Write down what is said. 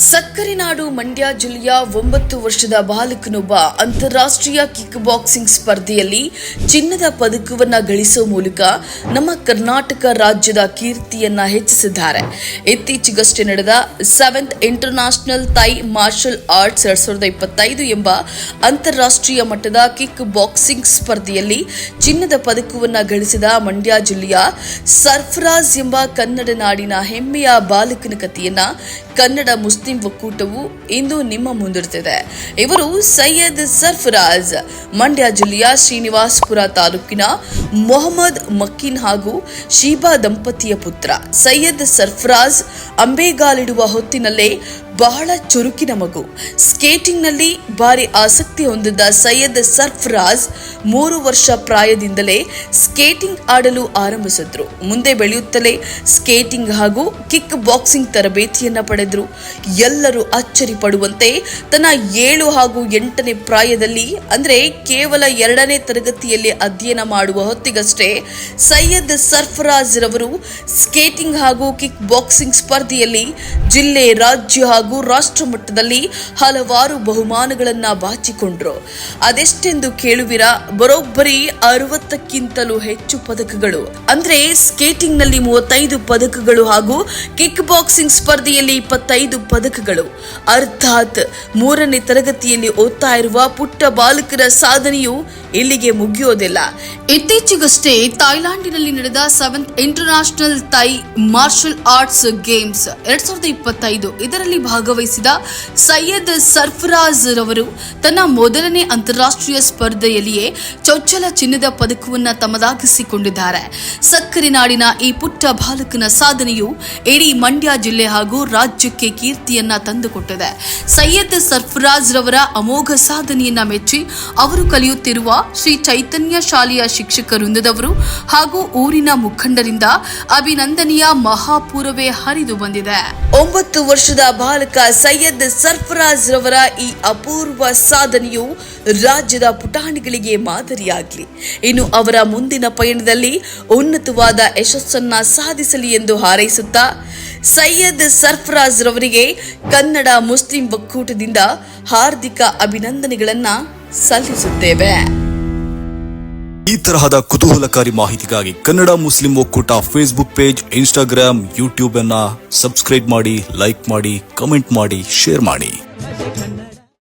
ಸಕ್ಕರೆನಾಡು ಮಂಡ್ಯ ಜಿಲ್ಲೆಯ 9 ವರ್ಷದ ಬಾಲಕನೊಬ್ಬ ಅಂತಾರಾಷ್ಟ್ರೀಯ ಕಿಕ್ ಬಾಕ್ಸಿಂಗ್ ಸ್ಪರ್ಧೆಯಲ್ಲಿ ಚಿನ್ನದ ಪದಕವನ್ನ ಗಳಿಸುವ ಮೂಲಕ ನಮ್ಮ ಕರ್ನಾಟಕ ರಾಜ್ಯದ ಕೀರ್ತಿಯನ್ನ ಹೆಚ್ಚಿಸಿದ್ದಾರೆ. ಇತ್ತೀಚೆಗಷ್ಟೇ ನಡೆದ 7th international Thai martial arts 2025 ಎಂಬ ಅಂತಾರಾಷ್ಟ್ರೀಯ ಮಟ್ಟದ ಕಿಕ್ ಬಾಕ್ಸಿಂಗ್ ಸ್ಪರ್ಧೆಯಲ್ಲಿ ಚಿನ್ನದ ಪದಕವನ್ನ ಗಳಿಸಿದ ಮಂಡ್ಯ ಜಿಲ್ಲೆಯ ಸರ್ಫರಾಜ್ ಎಂಬ ಕನ್ನಡ ನಾಡಿನ ಹೆಮ್ಮೆಯ ಬಾಲಕನ ಕಥೆಯನ್ನ ಕನ್ನಡ ಮುಸ್ಲಿಂ ಒಕ್ಕೂಟವು ಇಂದು ನಿಮ್ಮ ಮುಂದಿಡುತ್ತಿದೆ. ಇವರು ಸೈಯದ್ ಸರ್ಫರಾಜ್ ಮಂಡ್ಯ ಜಿಲ್ಲೆಯ ಶ್ರೀನಿವಾಸಪುರ ತಾಲೂಕಿನ ಮೊಹಮ್ಮದ್ ಮಕ್ಕೀನ್ ಹಾಗೂ ಶೀಬಾ ದಂಪತಿಯ ಪುತ್ರ. ಸೈಯದ್ ಸರ್ಫರಾಜ್ ಅಂಬೆಗಾಲಿಡುವ ಹೊತ್ತಿನಲ್ಲೇ ಬಹಳ ಚುರುಕಿನ ಮಗು. ಸ್ಕೇಟಿಂಗ್ನಲ್ಲಿ ಭಾರಿ ಆಸಕ್ತಿ ಹೊಂದಿದ್ದ ಸೈಯದ್ ಸರ್ಫರಾಜ್ 3 ವರ್ಷ ಪ್ರಾಯದಿಂದಲೇ ಸ್ಕೇಟಿಂಗ್ ಆಡಲು ಆರಂಭಿಸಿದ್ರು. ಮುಂದೆ ಬೆಳೆಯುತ್ತಲೇ ಸ್ಕೇಟಿಂಗ್ ಹಾಗೂ ಕಿಕ್ ಬಾಕ್ಸಿಂಗ್ ತರಬೇತಿಯನ್ನ ಪಡೆದ್ರು. ಎಲ್ಲರೂ ಅಚ್ಚರಿ ಪಡುವಂತೆ ತನ್ನ 7 ಹಾಗೂ 8ನೇ ಪ್ರಾಯದಲ್ಲಿ ಅಂದ್ರೆ ಕೇವಲ 2ನೇ ತರಗತಿಯಲ್ಲಿ ಅಧ್ಯಯನ ಮಾಡುವ ಹೊತ್ತಿಗಷ್ಟೇ ಸೈಯದ್ ಸರ್ಫರಾಜ್ ರವರು ಸ್ಕೇಟಿಂಗ್ ಹಾಗೂ ಕಿಕ್ ಬಾಕ್ಸಿಂಗ್ ಸ್ಪರ್ಧೆಯಲ್ಲಿ ಜಿಲ್ಲೆ, ರಾಜ್ಯ ಹಾಗೂ ರಾಷ್ಟ್ರ ಮಟ್ಟದಲ್ಲಿ ಹಲವಾರು ಬಹುಮಾನಗಳನ್ನ ಬಾಚಿಕೊಂಡ್ರು. ಅದೆಷ್ಟೆಂದು ಕೇಳುವಿರಾ? ಬರೋಬ್ಬರಿ 60ಕ್ಕಿಂತಲೂ ಹೆಚ್ಚು ಪದಕಗಳು. ಅಂದ್ರೆ ಸ್ಕೇಟಿಂಗ್ ನಲ್ಲಿ 35 ಪದಕಗಳು ಹಾಗೂ ಕಿಕ್ ಬಾಕ್ಸಿಂಗ್ ಸ್ಪರ್ಧೆಯಲ್ಲಿ 25 ಪದಕಗಳು. ಅರ್ಥಾತ್ 3ನೇ ತರಗತಿಯಲ್ಲಿ ಓದ್ತಾ ಇರುವ ಪುಟ್ಟ ಬಾಲಕರ ಸಾಧನೆಯು ಇಲ್ಲಿಗೆ ಮುಗಿಯೋದಿಲ್ಲ. ಇತ್ತೀಚೆಗಷ್ಟೇ ಥೈಲ್ಯಾಂಡಿನಲ್ಲಿ ನಡೆದ 7th international Thai martial arts games 2025 ಇದರಲ್ಲಿ ಭಾಗವಹಿಸಿದ ಸೈಯದ್ ಸರ್ಫರಾಜ್ ರವರು ತನ್ನ ಮೊದಲನೇ ಅಂತಾರಾಷ್ಟ್ರೀಯ ಸ್ಪರ್ಧೆಯಲ್ಲಿಯೇ ಚೊಚ್ಚಲ ಚಿನ್ನದ ಪದಕವನ್ನು ತಮ್ಮದಾಗಿಸಿಕೊಂಡಿದ್ದಾರೆ. ಸಕ್ಕರೆ ನಾಡಿನ ಈ ಪುಟ್ಟ ಬಾಲಕನ ಸಾಧನೆಯು ಇಡೀ ಮಂಡ್ಯ ಜಿಲ್ಲೆ ಹಾಗೂ ರಾಜ್ಯಕ್ಕೆ ಕೀರ್ತಿಯನ್ನ ತಂದುಕೊಟ್ಟಿದೆ. ಸೈಯದ್ ಸರ್ಫರಾಜ್ ರವರ ಅಮೋಘ ಸಾಧನೆಯನ್ನ ಮೆಚ್ಚಿ ಅವರು ಕಲಿಯುತ್ತಿರುವ ಶ್ರೀ ಚೈತನ್ಯ ಶಾಲೆಯ ಶಿಕ್ಷಕ ವೃಂದದವರು ಹಾಗೂ ಊರಿನ ಮುಖಂಡರಿಂದ ಅಭಿನಂದನೆಯ ಮಹಾಪೂರವೇ ಹರಿದು ಬಂದಿದೆ. 9 ವರ್ಷದ ಬಾಲಕ ಸೈಯದ್ ಸರ್ಫರಾಜ್ ರವರ ಈ ಅಪೂರ್ವ ಸಾಧನೆಯು ರಾಜ್ಯದ ಪುಟಾಣಿಗಳಿಗೆ ಮಾದರಿಯಾಗಲಿ. ಇನ್ನು ಅವರ ಮುಂದಿನ ಪಯಣದಲ್ಲಿ ಉನ್ನತವಾದ ಯಶಸ್ಸನ್ನ ಸಾಧಿಸಲಿ ಎಂದು ಹಾರೈಸುತ್ತಾ ಸೈಯದ್ ಸರ್ಫರಾಜ್ ರವರಿಗೆ ಕನ್ನಡ ಮುಸ್ಲಿಂ ಒಕ್ಕೂಟದಿಂದ ಹಾರ್ದಿಕ ಅಭಿನಂದನೆಗಳನ್ನ ಸಲ್ಲಿಸುತ್ತೇವೆ. ಈ ತರಹದ ಕುತೂಹಲಕಾರಿ ಮಾಹಿತಿಗಾಗಿ ಕನ್ನಡ ಮುಸ್ಲಿಂ ಒಕ್ಕೂಟ ಫೇಸ್ಬುಕ್ ಪೇಜ್, ಇನ್ಸ್ಟಾಗ್ರಾಮ್, ಯೂಟ್ಯೂಬ್ ಅನ್ನ ಸಬ್ಸ್ಕ್ರೈಬ್ ಮಾಡಿ, ಲೈಕ್ ಮಾಡಿ, ಕಮೆಂಟ್ ಮಾಡಿ, ಶೇರ್ ಮಾಡಿ.